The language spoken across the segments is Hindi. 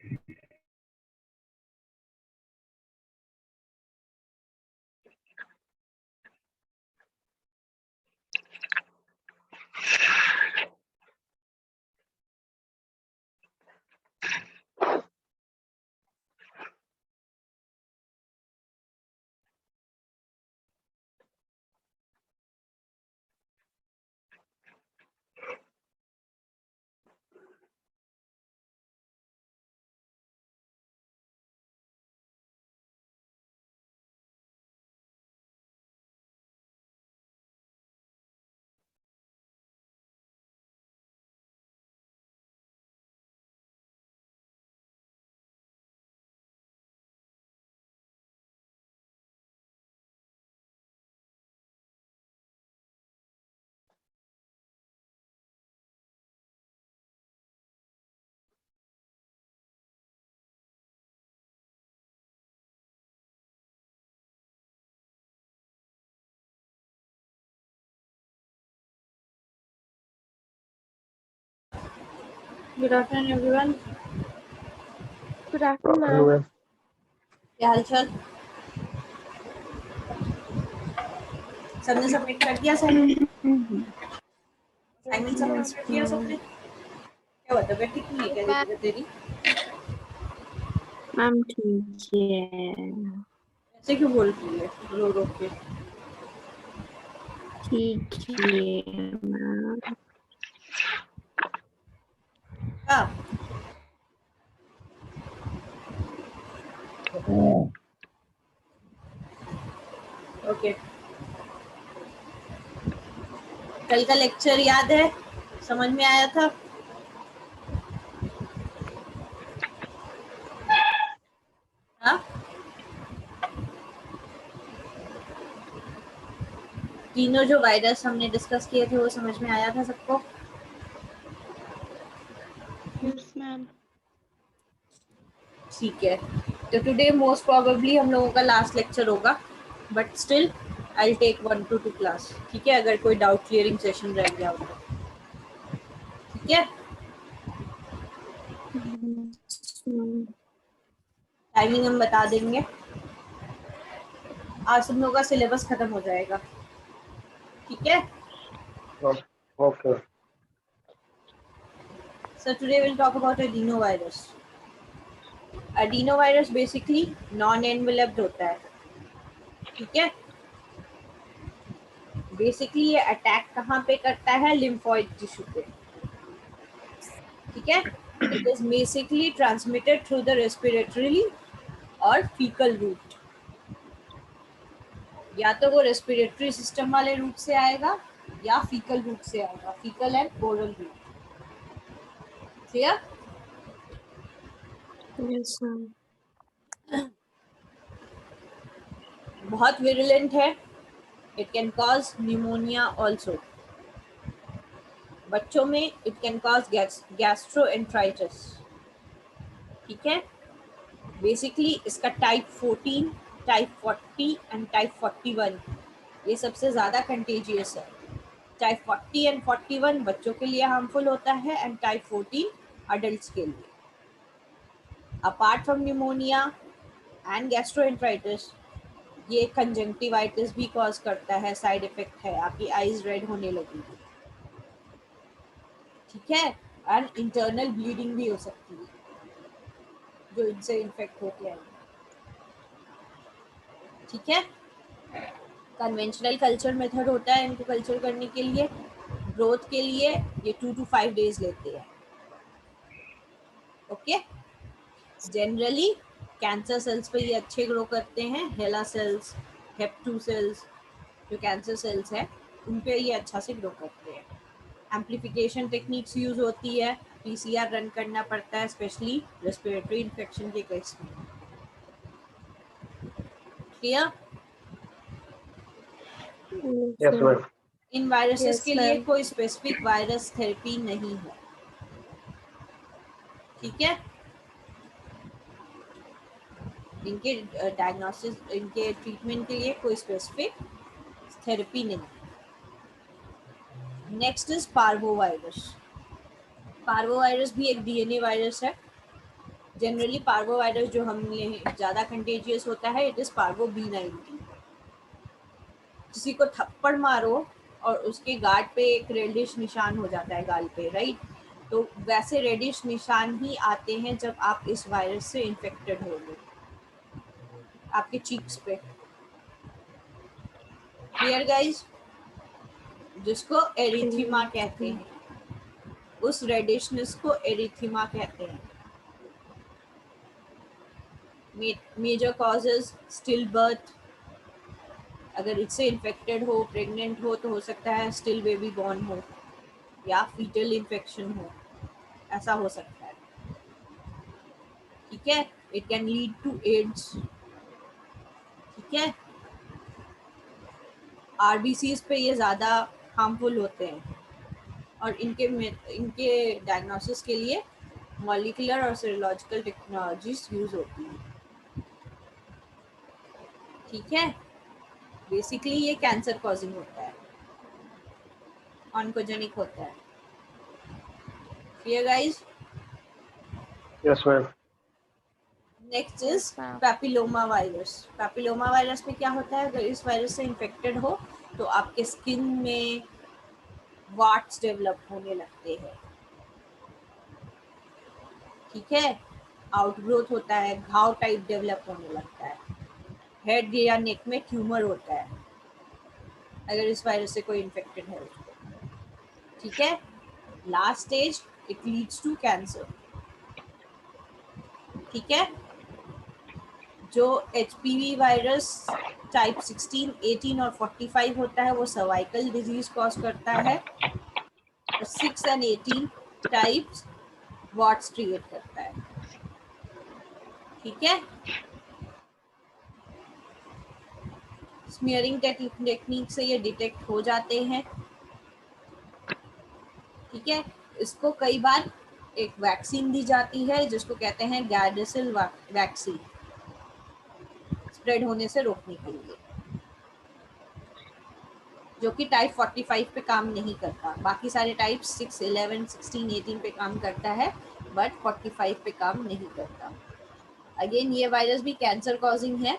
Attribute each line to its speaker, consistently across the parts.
Speaker 1: Good afternoon, everyone.
Speaker 2: Good afternoon.
Speaker 1: क्या हाल चाल? सबने सबमिट कर दिया असाइनमेंट सबमिट कर दिया सबने? क्या हुआ, तबीयत ठीक नहीं है क्या दीदी तेरी?
Speaker 2: मैम ठीक है।
Speaker 1: ऐसे क्यों बोल रही है रो रो के?
Speaker 2: ठीक है मैम।
Speaker 1: हाँ, ओके। कल का लेक्चर याद है? समझ में आया था? हाँ, तीनों जो वायरस हमने डिस्कस किए थे वो समझ में आया था सबको?
Speaker 2: Yes ma'am.
Speaker 1: ठीक है, तो टुडे मोस्ट प्रोबेबली हम लोगों का लास्ट लेक्चर होगा, but still I take 1 to 2 class, ठीक है? अगर कोई डाउट क्लियरिंग सेशन रह गया हो तो, ठीक है? टाइमिंग हम बता देंगे। आज सब लोगों का सिलेबस खत्म हो जाएगा, ठीक है?
Speaker 3: Okay.
Speaker 1: So today we'll talk about adenovirus. Adenovirus basically non-enveloped होता है, ठीक है? बेसिकली ये अटैक कहाँ पे करता है? लिम्फोइड टिश्यू पे, ठीक है? It is basically transmitted through the respiratory और फीकल रूट। या तो वो रेस्पिरेटरी सिस्टम वाले रूट से आएगा या फीकल रूट से आएगा, faecal and oral route. Clear?
Speaker 2: Yes ma'am.
Speaker 1: बहुत विरुलेंट है। It can cause pneumonia also. बच्चों में इट कैन कॉज गैस्ट्रोएंटराइटिस, ठीक है? बेसिकली इसका टाइप 14, टाइप 40 एंड टाइप 41 ये सबसे ज़्यादा कंटेजियस है। टाइप 40 एंड 41 बच्चों के लिए हार्मफुल होता है एंड टाइप 14 अडल्ट्स के लिए। Apart from pneumonia and gastroenteritis ये कंजंक्टिवाइटिस भी कॉज करता है, साइड इफेक्ट है, आपकी आईज रेड होने लगेगी, ठीक है? एंड इंटरनल ब्लीडिंग भी हो सकती है जो इनसे इन्फेक्ट होके आएगी, ठीक है? कन्वेंशनल कल्चर मेथड होता है इनको कल्चर करने के लिए। ग्रोथ के लिए ये 2 to 5 डेज लेते हैं, ओके? जनरली कैंसर सेल्स पे ये अच्छे ग्रो करते हैं। हेला सेल्स, हेप2 सेल्स जो कैंसर सेल्स है उन पे ये अच्छा से ग्रो करते हैं। एम्प्लीफिकेशन टेक्निक्स यूज होती है, पीसीआर रन करना पड़ता है स्पेशली रेस्पिरेटरी इन्फेक्शन के केस में। क्लियर?
Speaker 3: Yes, ma'am.
Speaker 1: इन वायरसेस
Speaker 2: Yes,
Speaker 1: के लिए
Speaker 2: ma'am.
Speaker 1: कोई स्पेसिफिक वायरस थेरेपी नहीं है, ठीक है? इनके डायग्नोसिस, इनके ट्रीटमेंट के लिए कोई स्पेसिफिक थेरेपी नहीं। Next is parvovirus. पार्वोवायरस भी एक डीएनए वायरस है जनरली पार्वो वायरस जो हमने ज़्यादा कंटेजियस होता है, इट इज़ पार्वो B19। किसी को थप्पड़ मारो और उसके गाल पे एक रेडिश निशान हो जाता है गाल पे, राइट? तो वैसे रेडिश निशान ही आते हैं जब आप इस वायरस से इन्फेक्टेड होंगे आपके चीक्स पे। Clear guys? जिसको एरिथीमा कहते हैं, उस रेडिशनेस को एरिथीमा कहते हैं। मेजर कॉजेज स्टिल बर्थ, अगर इससे इन्फेक्टेड हो, प्रेग्नेंट हो, तो हो सकता है स्टिल बेबी बॉर्न हो या फीटल इन्फेक्शन हो, ऐसा हो सकता है। ठीक है, it can lead to AIDS. ठीक है, आरबीसीज पे ये ज़्यादा हार्मफुल होते हैं और इनके डायग्नोसिस के लिए मॉलिक्यूलर और सीरोलॉजिकल टेक्नोलॉजीज यूज होती हैं। ठीक है, बेसिकली ये कैंसर कॉजिंग होता है, ऑन्कोजेनिक होता है। Clear guys?
Speaker 3: Yes, ma'am.
Speaker 1: Next
Speaker 2: Yes,
Speaker 1: is
Speaker 2: ma'am.
Speaker 1: Papilloma virus. Papilloma virus में क्या होता है, अगर इस वायरस से इन्फेक्टेड हो तो आपके स्किन में वाट्स डेवलप होने लगते हैं। ठीक है, आउटग्रोथ होता है, घाव टाइप डेवलप होने लगता है, हेड या नेक में ट्यूमर होता है अगर इस वायरस से कोई इन्फेक्टेड है उसको। ठीक है, last stage it leads to cancer. ठीक है, जो HPV वायरस टाइप 16, 18 और 45 होता है वो सर्वाइकल डिजीज कॉज करता है, और 6 और 18 टाइप्स वॉट्स क्रिएट करता है। ठीक है, स्मीयरिंग टेक्निक से ये डिटेक्ट हो जाते हैं। ठीक है, इसको कई बार एक वैक्सीन दी जाती है जिसको कहते हैं गैरडेसिल वैक्सीन, स्प्रेड होने से रोकने के लिए, जो कि टाइप 45 पे काम नहीं करता। बाकी सारे टाइप 6, 11, 16, 18 पे काम करता है, बट 45 पे काम नहीं करता। अगेन ये वायरस भी कैंसर कॉजिंग है,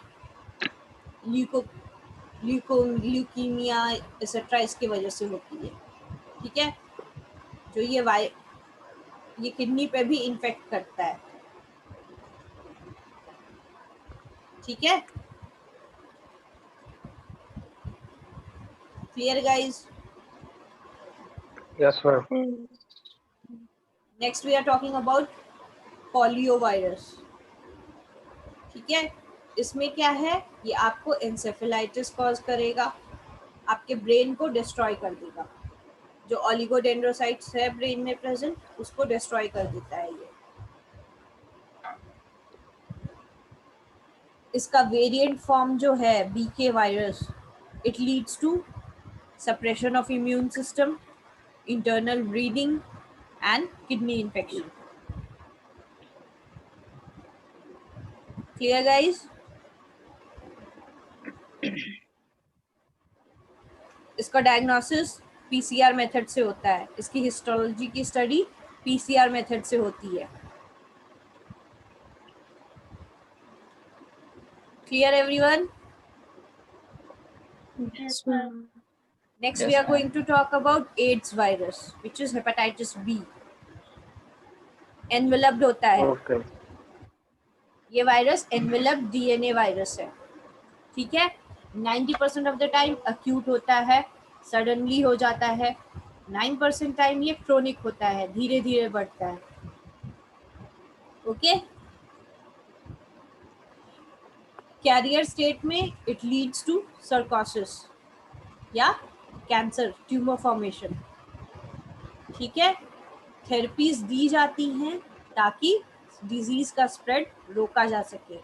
Speaker 1: ल्यूकीमिया एक्सेट्रा इसकी वजह से होती है। ठीक है, जो ये किडनी पे भी इन्फेक्ट करता है। ठीक है, clear guys?
Speaker 3: Yes, ma'am.
Speaker 1: Next we are talking about polio virus. ठीक है, इसमें क्या है, ये आपको एंसेफेलाइटिस कॉज करेगा, आपके ब्रेन को डिस्ट्रॉय कर देगा। जो ओलिगोडेंड्रोसाइट्स है ब्रेन में प्रेजेंट, उसको डिस्ट्रॉय कर देता है ये। इसका वेरिएंट फॉर्म जो है BK virus, it leads to suppression of immune system, internal bleeding and kidney infection. Clear guys? इसका डायग्नोसिस पीसीआर मेथड से होता है, इसकी हिस्टोलॉजी की स्टडी पीसीआर मेथड से होती है। Clear everyone?
Speaker 2: Yes, ma'am.
Speaker 1: Next,
Speaker 4: Yes,
Speaker 1: we are
Speaker 4: ma'am.
Speaker 1: going to talk about AIDS virus, which is hepatitis B. Enveloped होता है,
Speaker 3: Okay.
Speaker 1: ये वायरस एनवेलप्ड डीएनए वायरस है। ठीक है, 90% ऑफ द टाइम अक्यूट होता है, सडनली हो जाता है। 9% टाइम ये क्रोनिक होता है, धीरे धीरे बढ़ता है। ओके, कैरियर स्टेट में इट लीड्स टू सर्कोसिस या कैंसर ट्यूमर फॉर्मेशन। ठीक है, थेरेपीज दी जाती हैं ताकि डिजीज का स्प्रेड रोका जा सके।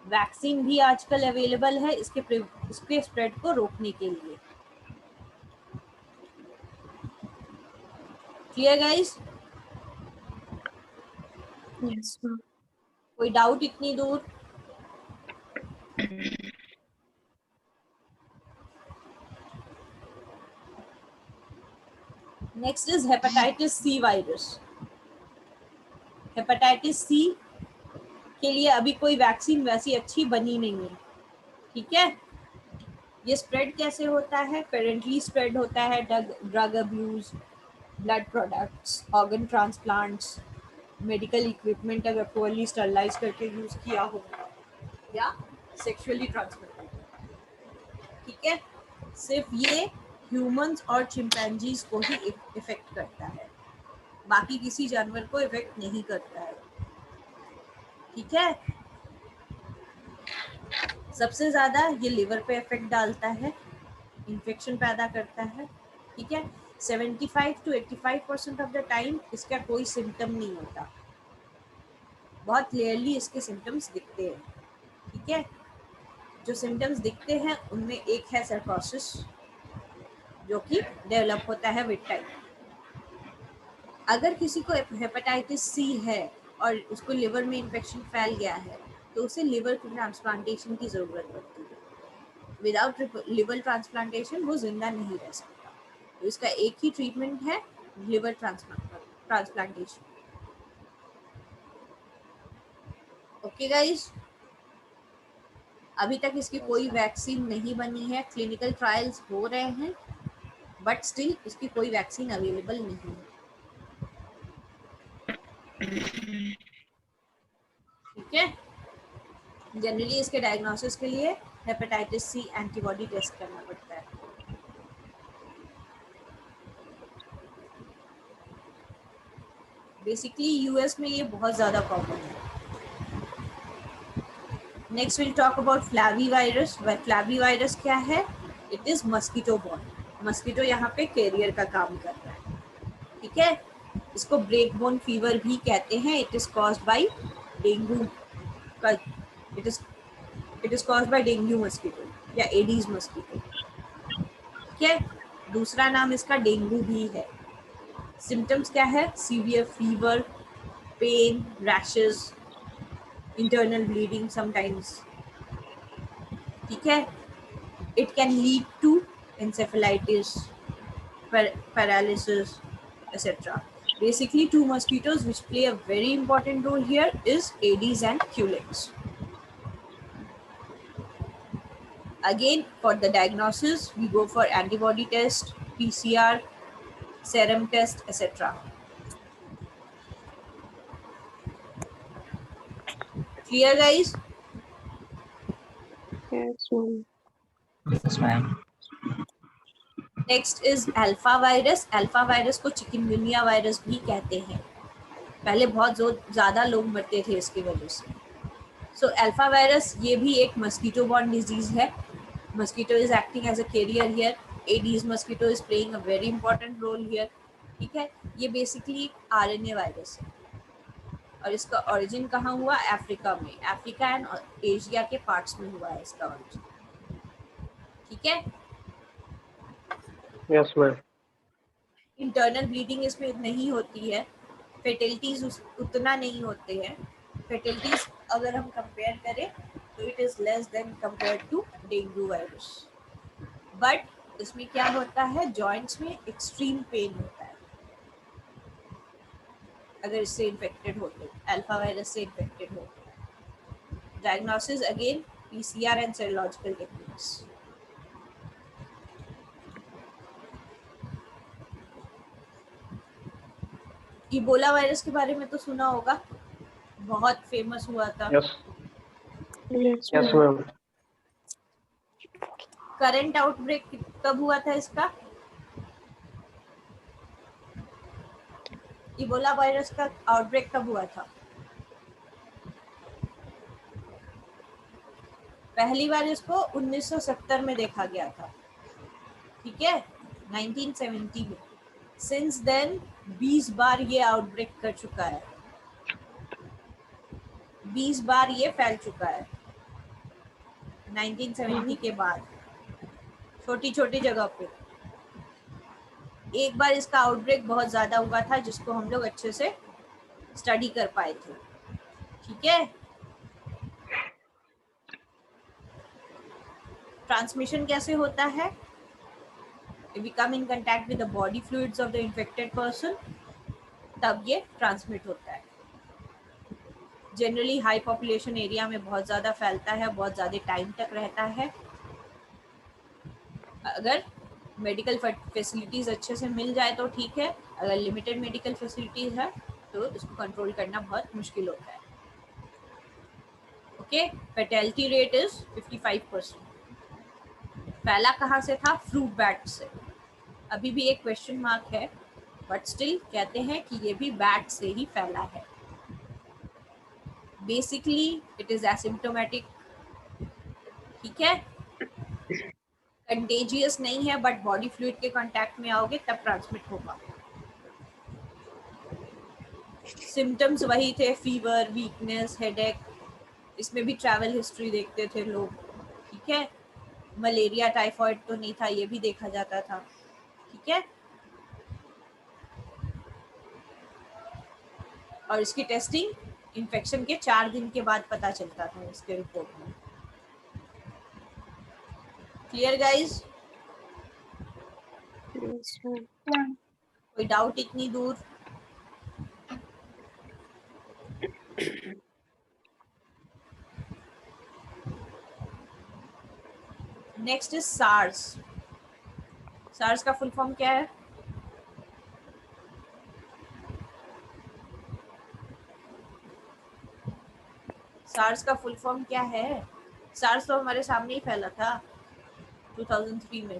Speaker 1: वैक्सीन भी आजकल अवेलेबल है इसके स्प्रेड को रोकने के लिए। Clear guys?
Speaker 2: Yes, ma'am.
Speaker 1: कोई डाउट इतनी दूर? Next is hepatitis C virus. Hepatitis C के लिए अभी कोई वैक्सीन वैसी अच्छी बनी नहीं है, ठीक है। ये स्प्रेड कैसे होता है? करेंटली स्प्रेड होता है drug abuse, blood products, organ transplants, medical equipment अगर पोअरली स्टरलाइज करके यूज किया हो, या सेक्सुअली ट्रांसमिटेड, ठीक है। सिर्फ ये ह्यूमंस और चिंपैंजीज को ही इफेक्ट करता है, बाकी किसी जानवर को इफेक्ट नहीं करता है, ठीक है। सबसे ज्यादा ये लिवर पे इफेक्ट डालता है, इन्फेक्शन पैदा करता है, ठीक है। 75 to 85% ऑफ द टाइम इसका कोई सिम्टम नहीं होता, बहुत क्लियरली इसके सिम्टम्स दिखते हैं, ठीक है। जो सिम्टम्स दिखते हैं उनमें एक है सर्कोसिस, जो कि डेवलप होता है विद टाइम। अगर किसी को हेपेटाइटिस सी है और उसको लिवर में इन्फेक्शन फैल गया है तो उसे लिवर ट्रांसप्लांटेशन की जरूरत पड़ती है। विदाउट लिवर ट्रांसप्लांटेशन वो जिंदा नहीं रह सकता, तो इसका एक ही ट्रीटमेंट है, लिवर ट्रांसप्लांटेशन। ओके गाइस, अभी तक इसकी कोई वैक्सीन नहीं बनी है, क्लिनिकल ट्रायल्स हो रहे हैं, बट स्टिल इसकी कोई वैक्सीन अवेलेबल नहीं है, ठीक है। जनरली इसके डायग्नोसिस के लिए हेपेटाइटिस सी एंटीबॉडी टेस्ट करना पड़ता है। बेसिकली यूएस में ये बहुत ज़्यादा कॉमन है। Next will talk about flavivirus. Flavivirus क्या है? It is mosquito borne. Mosquito यहाँ पे कैरियर का काम कर रहा है, ठीक है। इसको ब्रेक बोन फीवर भी कहते हैं। It is caused by dengue का, it is caused by dengue mosquito या एडीज मस्कीटो, ठीक है। दूसरा नाम इसका डेंगू भी है। सिम्टम्स क्या है? Severe fever, pain, rashes, internal bleeding sometimes, ठीक है। It can lead to encephalitis, paralysis, etc. Basically, two mosquitoes which play a very important role here is Aedes and Culex. Again, for the diagnosis, we go for antibody test, PCR, serum test, etc. Clear, guys?
Speaker 2: Yes, ma'am.
Speaker 4: Yes, ma'am.
Speaker 1: Next is alpha virus. Alpha virus को चिकनगुनिया वायरस भी कहते हैं। पहले बहुत ज़्यादा लोग मरते थे इसकी वजह से। सो अल्फा वायरस ये भी एक मस्कीटो बॉर्न डिजीज है। Mosquito is acting as a carrier here. Aedes mosquito is playing a very important role here, ठीक है। ये बेसिकली आरएनए वायरस है और इसका ओरिजिन कहाँ हुआ? अफ्रीका में। अफ्रीका एंड एशिया के पार्ट्स में हुआ है इसका ओरिजिन, ठीक है।
Speaker 3: Yes, ma'am.
Speaker 1: इंटरनल ब्लीडिंग इसमें नहीं होती है, फेटिलिटीज उतना नहीं होते हैं। फेटिलिटीज अगर हम कंपेयर करें तो it is less than compare to dengue virus, but इसमें क्या होता है? जॉइंट्स में एक्सट्रीम पेन होता है अगर इससे इन्फेक्टेड हो तो, अल्फा वायरस से इन्फेक्टेड हो। Diagnosis again PCR and serological techniques. Ebola virus के बारे में तो सुना होगा, बहुत फेमस हुआ था।
Speaker 3: Yes.
Speaker 2: Yes,
Speaker 3: Yes,
Speaker 2: ma'am.
Speaker 3: ma'am.
Speaker 1: Current outbreak कब हुआ था इसका? इबोला वायरस का आउटब्रेक कब हुआ था? पहली बार इसको 1970 में देखा गया था, ठीक है, 1970 में। सिंस देन 20 बार ये आउटब्रेक कर चुका है, 20 बार ये फैल चुका है 1970 के बाद, छोटी छोटी जगह पे। एक बार इसका आउटब्रेक बहुत ज्यादा हुआ था जिसको हम लोग अच्छे से स्टडी कर पाए थे, ठीक है। ट्रांसमिशन कैसे होता है? If we come in contact with the body fluids of the infected person, तब ये ट्रांसमिट होता है। जनरली हाई पॉपुलेशन एरिया में बहुत ज़्यादा फैलता है, बहुत ज़्यादा टाइम तक रहता है। अगर मेडिकल फैसिलिटीज़ अच्छे से मिल जाए तो ठीक है, अगर लिमिटेड मेडिकल फैसिलिटीज़ है तो इसको कंट्रोल करना बहुत मुश्किल होता है। Okay, fatality rate is 55%। फैला कहाँ से था? फ्रूट बैट से। अभी भी एक क्वेश्चन मार्क है, बट स्टिल कहते हैं कि ये भी बैट से ही फैला है। बेसिकली इट इज एसिम्प्टोमेटिक, ठीक है, कंटेजियस नहीं है, बट बॉडी फ्लूइड के कांटेक्ट में आओगे तब ट्रांसमिट होगा। सिम्टम्स वही थे, फीवर, वीकनेस, हेडेक। इसमें भी ट्रैवल हिस्ट्री देखते थे लोग, ठीक है। मलेरिया, टाइफाइड तो नहीं था, ये भी देखा जाता था, ठीक है। और इसकी टेस्टिंग इन्फेक्शन के 4 दिन के बाद पता चलता था इसके रिपोर्ट में। Clear guys?
Speaker 2: Yes, ma'am.
Speaker 1: कोई डाउट इतनी दूर? Next is SARS. सार्स का फुल फॉर्म क्या है? सार्स का फुल फॉर्म क्या है? सार्स तो हमारे सामने ही फैला था 2003 में।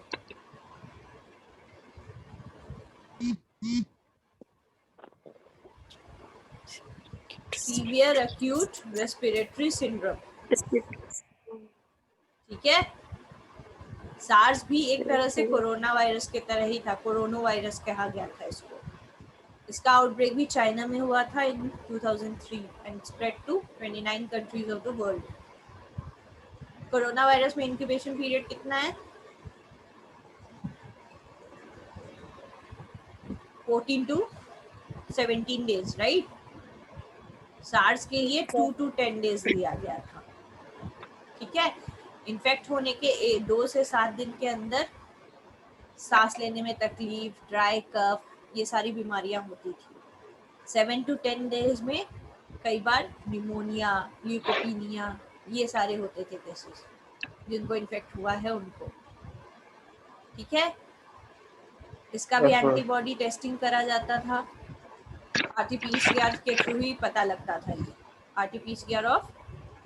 Speaker 1: सीवियर एक्यूट रेस्पिरेटरी सिंड्रोम, ठीक है। सार्स भी एक तरह से कोरोना वायरस के तरह ही था, कोरोना वायरस कहा गया था इसको। इसका आउटब्रेक भी चाइना में हुआ था in 2003 and spread to 29 countries of the world. Corona virus में इंक्यूबेशन पीरियड कितना है? 14 टू 17 डेज, राइट। सार्स के लिए 2 to 10 डेज दिया गया था, ठीक है। इन्फेक्ट होने के 2 से 7 दिन के अंदर सांस लेने में तकलीफ, ड्राई कफ, ये सारी बीमारियां होती थी। 7 to 10 डेज में कई बार निमोनिया, ल्यूकोपीनिया, ये सारे होते थे केसेस जिनको इन्फेक्ट हुआ है उनको, ठीक है। इसका भी
Speaker 3: Yes, ma'am.
Speaker 1: एंटीबॉडी टेस्टिंग करा जाता था, आरटीपीसीआर के थ्रू ही पता लगता था ये। RTPCR of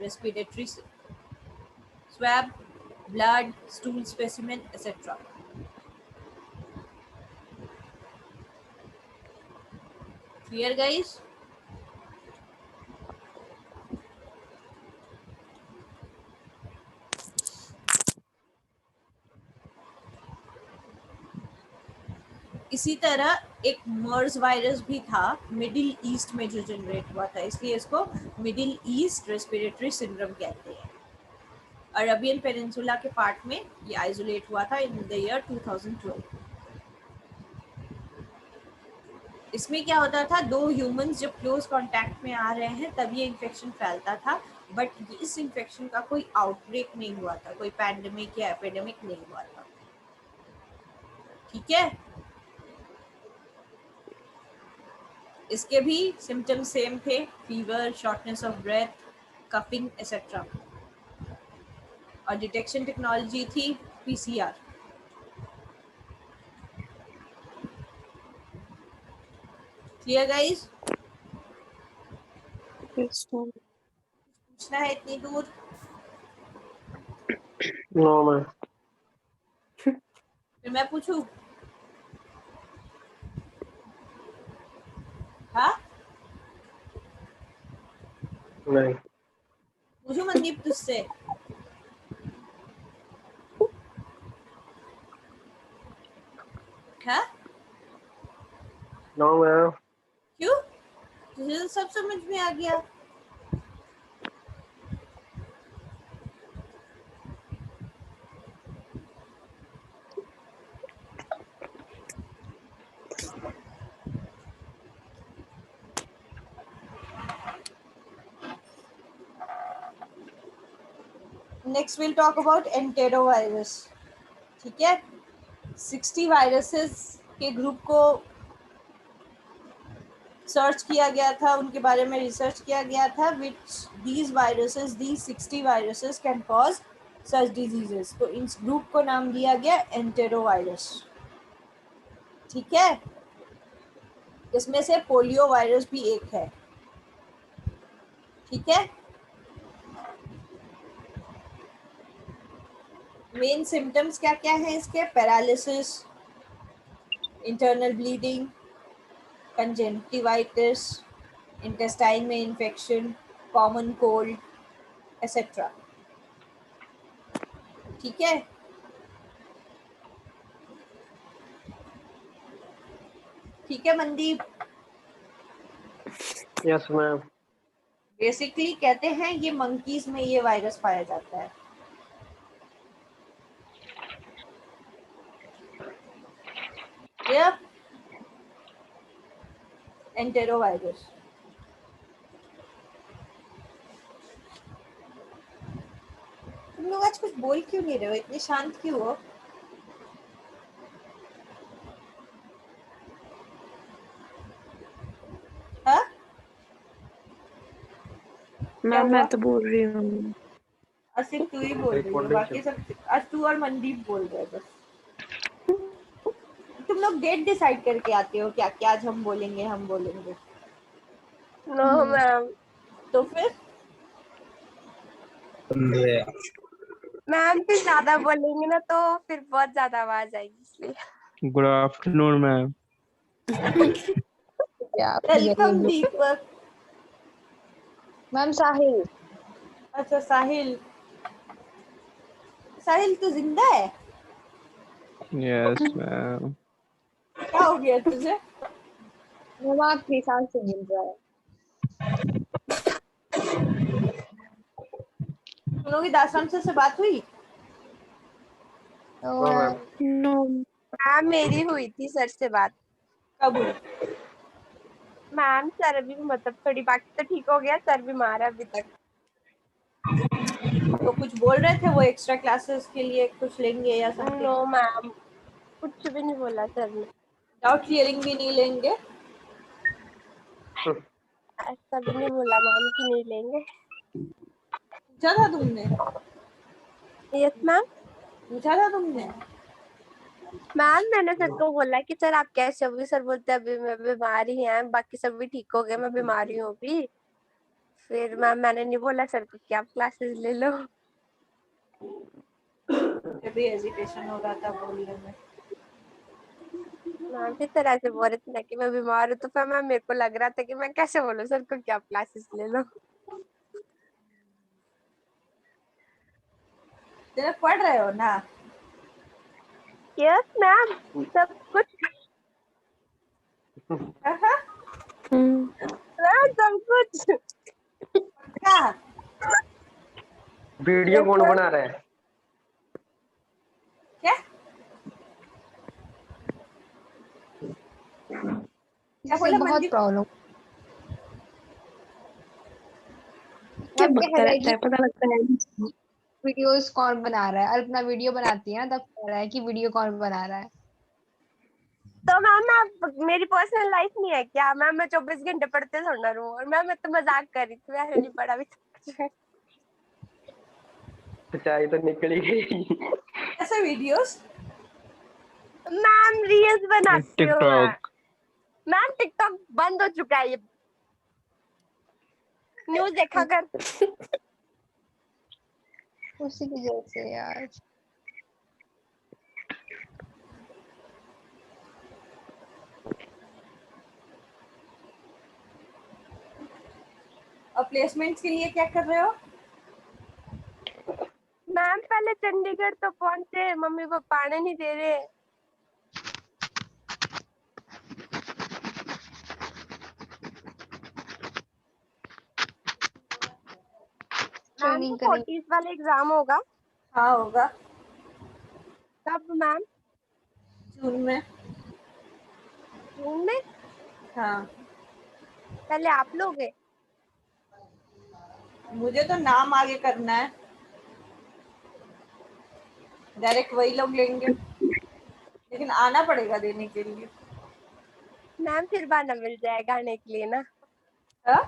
Speaker 1: respiratory swab, blood, stool specimen etcetera. Clear guys? इसी तरह एक मर्स वायरस भी था मिडिल ईस्ट में जो जनरेट हुआ था, इसलिए इसको मिडिल ईस्ट रेस्पिरेटरी सिंड्रोम कहते हैं। अरबियन पेनिनसुला के पार्ट में ये आइसोलेट हुआ था इन द ईयर 2012। इसमें क्या होता था, 2 ह्यूमंस जब क्लोज कांटेक्ट में आ रहे हैं तब ये इन्फेक्शन फैलता था, बट इस इन्फेक्शन का कोई आउटब्रेक नहीं हुआ था, कोई पैंडेमिक या एपिडेमिक नहीं हुआ था, ठीक है। इसके भी सिम्टम्स सेम थे, fever, shortness of breath, coughing etcetera. और डिटेक्शन टेक्नोलॉजी थी PCR. Clear guys?
Speaker 2: Yes, ma'am.
Speaker 1: पूछना है इतनी दूर?
Speaker 3: No, ma'am.
Speaker 1: फिर मैं पूछूं? हाँ,
Speaker 3: नहीं.
Speaker 1: पूछूं मनदीप तुझसे? हाँ,
Speaker 3: No, ma'am.
Speaker 1: क्यों? तुझे तो सब समझ में आ गया। नेक्स्ट विल टॉक अबाउट एंटेरोवायरस, ठीक है। 60 वायरसेस के ग्रुप को सर्च किया गया था, उनके बारे में रिसर्च किया गया था, which these viruses, these 60 viruses can cause such diseases. तो इस ग्रुप को नाम दिया गया एंटेरोवायरस। ठीक है, इसमें से पोलियो वायरस भी एक है। ठीक है, मेन सिम्टम्स क्या क्या है इसके? Paralysis, internal bleeding, conjunctivitis, intestine में इन्फेक्शन, कॉमन कोल्ड, एसेट्रा। ठीक है, ठीक है मनदीप।
Speaker 3: Yes, ma'am.
Speaker 1: बेसिकली कहते हैं ये मंकीज में ये वायरस पाया जाता है। यप, एंटेरोवायरस। तुम लोग आज कुछ बोल क्यों नहीं रहे हो? इतने शांत क्यों हो? हाँ, क्या
Speaker 2: मैम
Speaker 1: हुआ?
Speaker 2: मैं तो बोल रही हूँ।
Speaker 1: आज सिर्फ तू ही बोल रही हो, बाकी सब आज तू और मनदीप बोल रहे हैं बस। तुम लोग डेट डिसाइड करके आते हो क्या कि आज हम बोलेंगे, हम बोलेंगे?
Speaker 4: No ma'am.
Speaker 1: तो फिर
Speaker 4: मैम फिर ज्यादा बोलेंगे ना तो फिर बहुत ज्यादा आवाज आएगी, इसलिए।
Speaker 5: Good afternoon ma'am.
Speaker 1: वेलकम दीपक।
Speaker 6: मैम साहिल।
Speaker 1: अच्छा साहिल, साहिल तू जिंदा है?
Speaker 5: Yes ma'am.
Speaker 1: क्या हो गया तुझे?
Speaker 6: वो आखिरी साल से मिल रहा है।
Speaker 1: तुम लोगों की दासराम सर से बात हुई?
Speaker 6: तो
Speaker 3: No, ma'am.
Speaker 2: नो
Speaker 4: मैम मेरी हुई थी सर से बात।
Speaker 1: कब हुई?
Speaker 4: मैम सर अभी मतलब थोड़ी बाकी तो ठीक हो गया, सर बीमार है अभी तक।
Speaker 1: तो कुछ बोल रहे थे वो एक्स्ट्रा क्लासेस के लिए कुछ लेंगे या समथिंग?
Speaker 4: नो मैम, कुछ भी नहीं बोला सर ने।
Speaker 1: डाउट क्लियरिंग भी नहीं लेंगे?
Speaker 4: ऐसा भी नहीं बोला मैम कि नहीं लेंगे।
Speaker 1: पूछा था तुमने?
Speaker 4: Yes ma'am.
Speaker 1: पूछा था तुमने?
Speaker 4: मैम मैंने सर को बोला कि सर आप कैसे हो? अभी सर बोलते अभी मैं बीमारी है, बाकी सब भी ठीक हो गए, मैं बीमारी हूँ अभी। फिर मैम मैंने नहीं बोला सर को कि आप क्लासेस ले लो।
Speaker 1: मुझे भी हेजिटेशन हो रहा था बोलने में।
Speaker 4: मैम फिर सर ऐसे बोल रहे थे ना कि मैं बीमार हूँ, तो फिर मैम मेरे को लग रहा था कि मैं कैसे बोलूँ सर को कि आप क्लासेस ले लो।
Speaker 1: तेरे पढ़ रहे हो ना?
Speaker 4: यस मैम, सब कुछ।
Speaker 1: हाँ,
Speaker 4: मैम सब कुछ।
Speaker 1: क्या?
Speaker 3: वीडियो कौन बना रहा है?
Speaker 1: क्या क्या
Speaker 6: इससे
Speaker 1: बोला
Speaker 6: बहुत
Speaker 1: मनदीप?
Speaker 6: प्रॉब्लम।
Speaker 2: क्या
Speaker 6: मैम कह
Speaker 2: बकता
Speaker 6: रहा है
Speaker 2: रहता
Speaker 6: कि
Speaker 2: है, पता लगता है।
Speaker 6: वीडियोस कौन बना रहा है, और अपना वीडियो बनाती है ना तब कह रहा है कि वीडियो कौन बना रहा है।
Speaker 4: तो मैम आप मेरी पर्सनल लाइफ नहीं है क्या? मैम मैं 24 घंटे पढ़ते थोड़ा रहूं। और मैम मैं तो मजाक कर रही थी, मैंने नहीं पढ़ा अभी तक।
Speaker 3: सच्चाई तो निकली गई।
Speaker 1: ऐसे वीडियोस?
Speaker 4: मैम रील्स बनाती हूँ मैं।
Speaker 5: टिकटॉक।
Speaker 4: मैम टिकटॉक बंद हो चुका है, ये न्यूज देखा कर।
Speaker 6: उसी की वजह से यार।
Speaker 1: और प्लेसमेंट्स के लिए क्या कर रहे हो?
Speaker 4: मैम पहले चंडीगढ़ तो पहुंचे, मम्मी पापा आने नहीं दे रहे। मैम
Speaker 6: ट्रेनिंग
Speaker 4: वो
Speaker 6: करेंगे।
Speaker 4: 40 वाला एग्जाम होगा
Speaker 1: हाँ होगा,
Speaker 4: कब मैम?
Speaker 1: जून में।
Speaker 4: जून में?
Speaker 1: हाँ,
Speaker 4: पहले आप लोग है?
Speaker 1: मुझे तो नाम आगे करना है, डायरेक्ट वही लोग लेंगे, लेकिन आना पड़ेगा देने के लिए।
Speaker 4: मैम फिर बहाना मिल जाएगा आने के लिए ना।
Speaker 1: हाँ?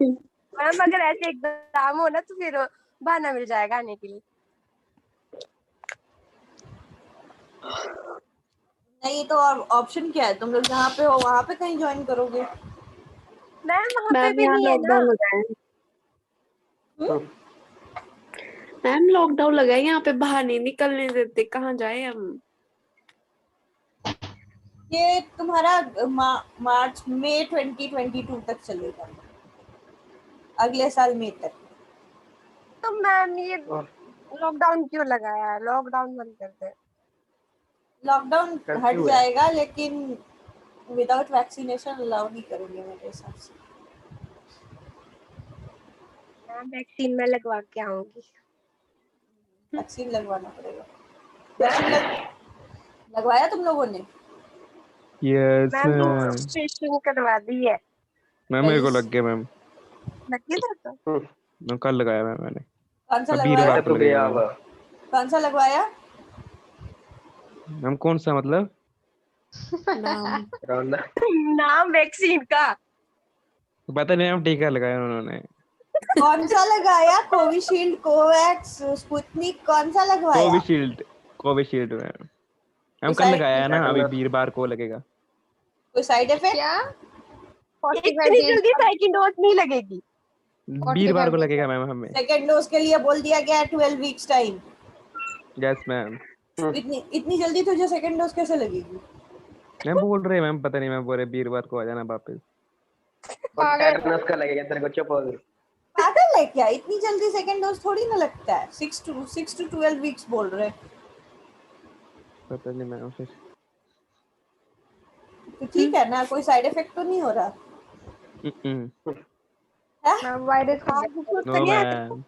Speaker 4: मैम अगर ऐसे एग्जाम हो ना तो फिर बहाना मिल जाएगा आने के लिए।
Speaker 1: नहीं तो और ऑप्शन क्या है? तुम लोग जहाँ पे हो वहाँ पे कहीं ज्वाइन करोगे?
Speaker 4: मैम वहाँ पे
Speaker 2: मैम
Speaker 4: भी
Speaker 2: यहाँ
Speaker 4: नहीं है ना।
Speaker 2: लॉकडाउन लगा है। मैम लॉकडाउन लगा है, यहाँ पे बाहर नहीं निकलने देते, कहाँ जाए हम।
Speaker 1: ये तुम्हारा मार्च मई 2022 तक चलेगा, अगले साल मई तक।
Speaker 4: तो मैम ये
Speaker 3: और
Speaker 4: लॉकडाउन क्यों लगाया है? लॉकडाउन बंद कर दे।
Speaker 1: लॉकडाउन हट
Speaker 3: कर्फ्यू है।
Speaker 1: जाएगा लेकिन विदाउट वैक्सीनेशन अलाउ नहीं करेंगे मेरे हिसाब से।
Speaker 4: मैम वैक्सीन मैं लगवा के आऊंगी।
Speaker 1: वैक्सीन लगवाना पड़ेगा। वैक्सीन लगवाया तुम लोगों ने?
Speaker 5: Yes
Speaker 4: ma'am
Speaker 5: ma'am.
Speaker 4: रजिस्ट्रेशन करवा दी है।
Speaker 5: मैम मेरे को लग गया मैम।
Speaker 4: लगी था तो
Speaker 5: मैं कल लगाया मैम मैंने।
Speaker 1: कौन सा
Speaker 5: अब
Speaker 1: लगवाया?
Speaker 5: वीरवार
Speaker 3: मैं
Speaker 5: को
Speaker 3: तो
Speaker 5: लगेगा
Speaker 3: गया
Speaker 5: मैम।
Speaker 3: हुआ।
Speaker 1: कौन सा लगवाया?
Speaker 5: मैम कौन सा मतलब?
Speaker 2: नाम
Speaker 3: रौना।
Speaker 4: नाम वैक्सीन का।
Speaker 5: पता नहीं मैम, टीका लगाया उन्होंने।
Speaker 1: कौन सा लगाया? कोविशील्ड, कोवैक्स, स्पुतनिक, कौन सा लगवाया?
Speaker 5: कोविशील्ड। Covishield ma'am.
Speaker 1: कोई
Speaker 5: मैम कल लगाया है ना, अभी
Speaker 3: टेटनस।
Speaker 5: वीरवार को लगेगा।
Speaker 1: कोई साइड इफेक्ट?
Speaker 6: क्या 45
Speaker 4: इतनी
Speaker 6: डेज
Speaker 4: जल्दी सेकंड डोज नहीं लगेगी।
Speaker 5: वीरवार
Speaker 6: 45
Speaker 5: को
Speaker 6: डेज
Speaker 5: लगेगा मैम हमें।
Speaker 1: सेकेंड डोज के लिए बोल दिया गया है 12 वीक्स टाइम।
Speaker 5: Yes ma'am.
Speaker 1: इतनी इतनी जल्दी तुझे सेकेंड डोज कैसे लगेगी?
Speaker 5: मैम बोल रहे हैं मैम, पता नहीं मैम बोल रहे वीरवार को आ जाना वापस।
Speaker 3: और
Speaker 6: पागल
Speaker 3: टेटनस का लगेगा तेरे को, चुप हो गई।
Speaker 1: पागल है क्या? इतनी जल्दी सेकेंड डोज थोड़ी ना लगता है। 6 to 12 वीक्स बोल रहे हैं।
Speaker 5: पता नहीं मैम फिर।
Speaker 1: तो ठीक है ना, कोई साइड इफेक्ट तो नहीं हो रहा
Speaker 6: मैम वायरस
Speaker 4: हाँ कुछ तो
Speaker 5: नो
Speaker 4: नहीं है।
Speaker 5: मैम।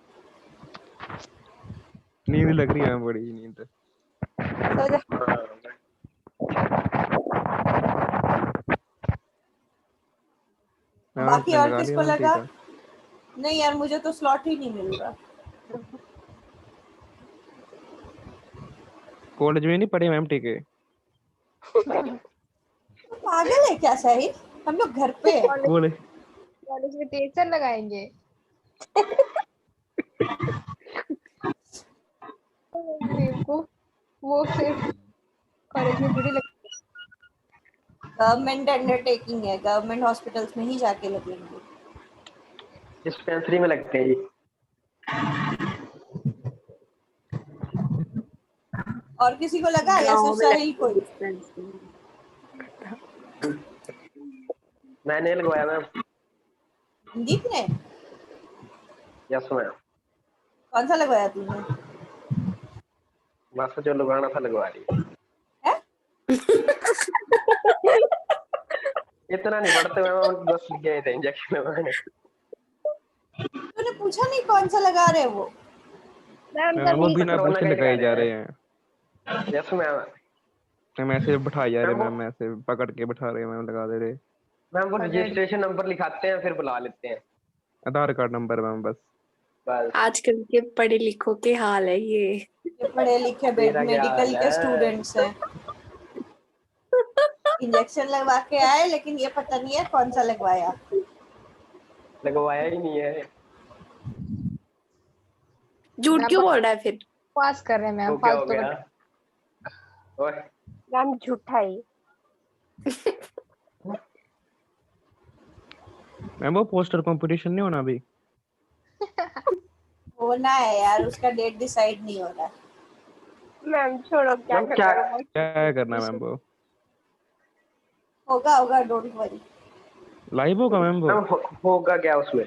Speaker 5: नींद लग रही है मैम, बड़ी नींद।
Speaker 4: सो जा।
Speaker 5: मैम
Speaker 1: बाकी
Speaker 5: आपने
Speaker 1: और
Speaker 5: लगा लिया
Speaker 1: किसको
Speaker 5: मैम
Speaker 1: लगा?
Speaker 5: टीका?
Speaker 1: नहीं यार, मुझे तो स्लॉट ही नहीं मिल रहा।
Speaker 5: कॉलेज में नहीं पढ़े मैम टीके?
Speaker 1: तो पागल है क्या साहिल? हम लोग घर पे हैं।
Speaker 5: कॉलेज
Speaker 6: कॉलेज में टेस्टर लगाएंगे। बेवकूफ, वो सिर्फ कॉलेज में थोड़ी लग।
Speaker 1: गवर्नमेंट अंडरटेकिंग है, गवर्नमेंट हॉस्पिटल्स में ही जाके लगेंगे।
Speaker 3: डिस्पेंसरी में लगते हैं ये।
Speaker 1: और किसी को लगा या
Speaker 2: गाँव
Speaker 1: सिर्फ
Speaker 2: में
Speaker 1: साहिल को?
Speaker 2: लगती है dispensary।
Speaker 3: मैंने लगवाया मैम।
Speaker 1: संदीप ने?
Speaker 3: Yes ma'am.
Speaker 1: कौन सा लगवाया तूने?
Speaker 3: बस जो लगाना था लगवा रही।
Speaker 1: है?
Speaker 3: इतना नहीं पढ़ते मैम, बस गए थे इंजेक्शन लगवाने।
Speaker 1: तूने पूछा नहीं कौन सा लगा रहे वो?
Speaker 4: मैम
Speaker 5: मैम वो
Speaker 4: तभी
Speaker 5: बिना
Speaker 3: कोरोना
Speaker 5: पूछे
Speaker 3: का ही लगा
Speaker 5: लगाए जा
Speaker 3: रहे
Speaker 5: रहे हैं।
Speaker 3: हैं। Yes ma'am.
Speaker 5: मैम ऐसे बिठा जा रहे
Speaker 3: मैम वो
Speaker 5: मैम, ऐसे पकड़ के बिठा रहे मैम, लगा दे रहे।
Speaker 3: मैम वो रजिस्ट्रेशन नंबर लिखाते हैं फिर बुला लेते हैं।
Speaker 5: आधार कार्ड नंबर मैम बस।
Speaker 3: बस।
Speaker 2: आजकल के पढ़े लिखों के हाल है ये।
Speaker 1: ये पढ़े लिखे
Speaker 3: मेरा क्या
Speaker 1: मेडिकल
Speaker 3: हाल
Speaker 1: के
Speaker 3: है?
Speaker 1: स्टूडेंट्स हैं। इंजेक्शन लगवा के आए लेकिन ये पता नहीं है कौन सा लगवाया।
Speaker 3: लगवाया ही नहीं है।
Speaker 2: झूठ
Speaker 6: मैम
Speaker 2: क्यों बोल रहा है फिर?
Speaker 6: पास कर रहे हैं मैम,
Speaker 3: तो क्या हो
Speaker 6: फालतू
Speaker 3: गया?
Speaker 6: का।
Speaker 3: ओए
Speaker 4: मैम झूठा ही।
Speaker 5: मैम वो पोस्टर कंपटीशन नहीं होना अभी?
Speaker 1: होना है यार, उसका डेट डिसाइड नहीं हो रहा।
Speaker 4: मैम छोड़ो, क्या
Speaker 3: मैम
Speaker 4: करना
Speaker 3: क्या?
Speaker 4: है।
Speaker 5: क्या करना है मैम वो?
Speaker 1: होगा होगा, डोंट वरी।
Speaker 5: लाइव होगा मैम वो?
Speaker 3: मैम होगा क्या उसमें?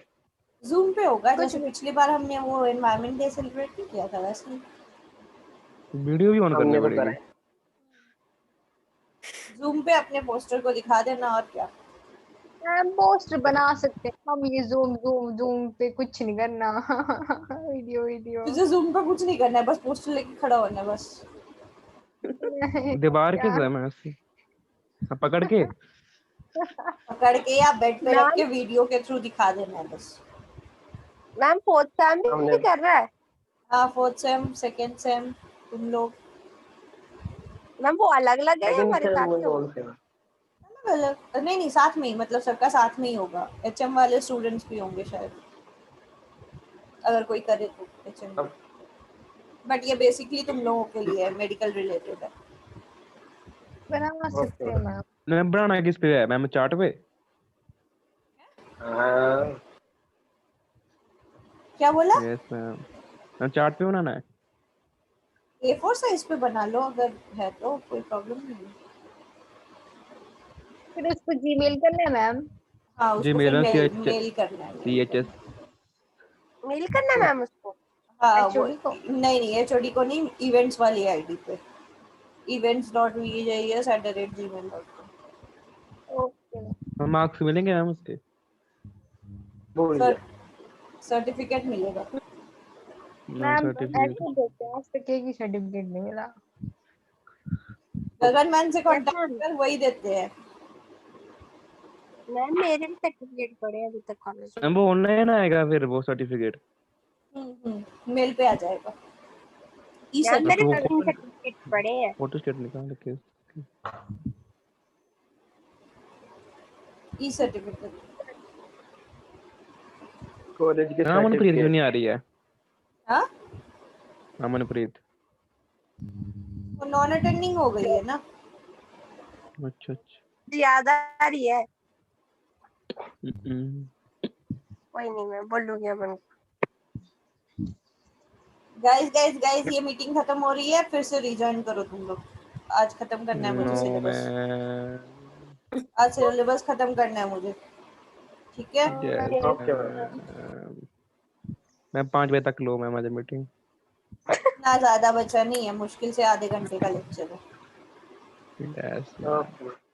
Speaker 1: जूम पे होगा,
Speaker 6: कुछ
Speaker 1: जैसे पिछली बार हमने वो एनवायरनमेंट डे सेलिब्रेट नहीं किया था वैसे ही।
Speaker 5: वीडियो भी ऑन करनी
Speaker 3: हमने तो
Speaker 5: पड़ेगी?
Speaker 3: करा।
Speaker 1: जूम पे अपने पोस्टर को दिखा देना और क्या।
Speaker 6: मैम पोस्टर बना सकते हैं हम, ये जूम जूम जूम पे कुछ नहीं करना। वीडियो वीडियो
Speaker 1: तुझे जूम पे कुछ नहीं करना है, बस पोस्टर लेके खड़ा होना है बस।
Speaker 5: दीवार के
Speaker 6: यार
Speaker 5: मैम ऐसे पकड़ के?
Speaker 1: पकड़ के या बेड पे रख
Speaker 4: मैम
Speaker 1: के वीडियो के थ्रू दिखा देना है बस।
Speaker 4: मैम फोर्थ सेम
Speaker 3: हमने
Speaker 4: भी कर रहा है।
Speaker 1: हाँ, फोर्थ सेम सेकेंड सेम तुम लोग।
Speaker 4: मैम वो अलग अलग है या
Speaker 3: सेकंड
Speaker 4: हमारे
Speaker 3: सेम
Speaker 4: साथ
Speaker 3: में
Speaker 4: ही हो?
Speaker 3: कौन से?
Speaker 1: अलग नहीं नहीं साथ में ही, मतलब सबका साथ में ही होगा। एचएम वाले स्टूडेंट्स भी होंगे शायद, अगर कोई करे तो एचएम।
Speaker 3: अब-
Speaker 1: बट ये बेसिकली तुम लोगों के लिए है, मेडिकल रिलेटेड है।
Speaker 6: बना सकते हैं मैम।
Speaker 5: मैम बनाना किस पे है मैम, चार्ट पे?
Speaker 3: हाँ,
Speaker 1: क्या बोला?
Speaker 5: यस मैम, मैम चार्ट पे बनाना है।
Speaker 1: A4 साइज पे बना लो, अगर है तो कोई प्रॉब्लम नहीं है।
Speaker 6: फिर उसको जीमेल करना है मैम।
Speaker 1: हाँ उसको फिर
Speaker 5: मेरा
Speaker 1: मेल करना है।
Speaker 5: CHS
Speaker 4: मेल करना मैम उसको।
Speaker 1: हाँ वो
Speaker 6: HOD को।
Speaker 1: नहीं नहीं एचओडी को नहीं, इवेंट्स वाली आईडी पे events.vjs@gmail.com।
Speaker 6: ओके
Speaker 5: मार्क्स मिलेंगे मैम उसके?
Speaker 3: भूल
Speaker 1: सर
Speaker 3: गया।
Speaker 1: सर्टिफिकेट मिलेगा।
Speaker 6: मैम
Speaker 5: सर्टिफिकेट
Speaker 6: ऐसे देते हैं, आज तक एक भी सर्टिफिकेट नहीं मिला।
Speaker 1: गगन मैन से
Speaker 4: Yes,
Speaker 1: कांटेक्ट
Speaker 4: ma'am.
Speaker 1: कर, वही देते हैं।
Speaker 4: मैम मेरे भी सर्टिफिकेट पड़े हैं अभी तक कॉलेज में।
Speaker 5: मैम वो ऑनलाइन आएगा फिर वो सर्टिफिकेट?
Speaker 1: मेल पे आ जाएगा। ई
Speaker 4: मैम मेरे
Speaker 5: तो वो
Speaker 1: सर्टिफिकेट।
Speaker 4: 3 सर्टिफिकेट पड़े हैं।
Speaker 5: फोटो स्टेट निकाल के
Speaker 1: ई सर्टिफिकेट।
Speaker 3: कॉलेज के
Speaker 5: मनप्रीत क्यों नहीं
Speaker 3: सर्टिफिकेट।
Speaker 5: आ रही है?
Speaker 1: हाँ
Speaker 5: मनप्रीत।
Speaker 1: वो नॉन अटेंडिंग हो गई है ना।
Speaker 5: अच्छा अच्छा।
Speaker 4: याद आ रही है।
Speaker 5: हम्म।
Speaker 4: कोई नहीं मैं बोलूंगी अपन।
Speaker 1: गाइस गाइस गाइस ये मीटिंग खत्म हो रही है, फिर से रिजॉइन करो तुम लोग। आज खत्म करना है मुझे
Speaker 5: नो
Speaker 1: सिलेबस।
Speaker 5: मैम।
Speaker 1: आज सिलेबस खत्म करना है मुझे, ठीक है?
Speaker 5: Yes
Speaker 3: okay ma'am.
Speaker 5: मैम। मैं 5 बजे तक लो मैम आज मीटिंग।
Speaker 1: ना ज्यादा बचा नहीं है, मुश्किल से आधे घंटे का लेक्चर है।
Speaker 5: Yes ma'am.
Speaker 3: ओके।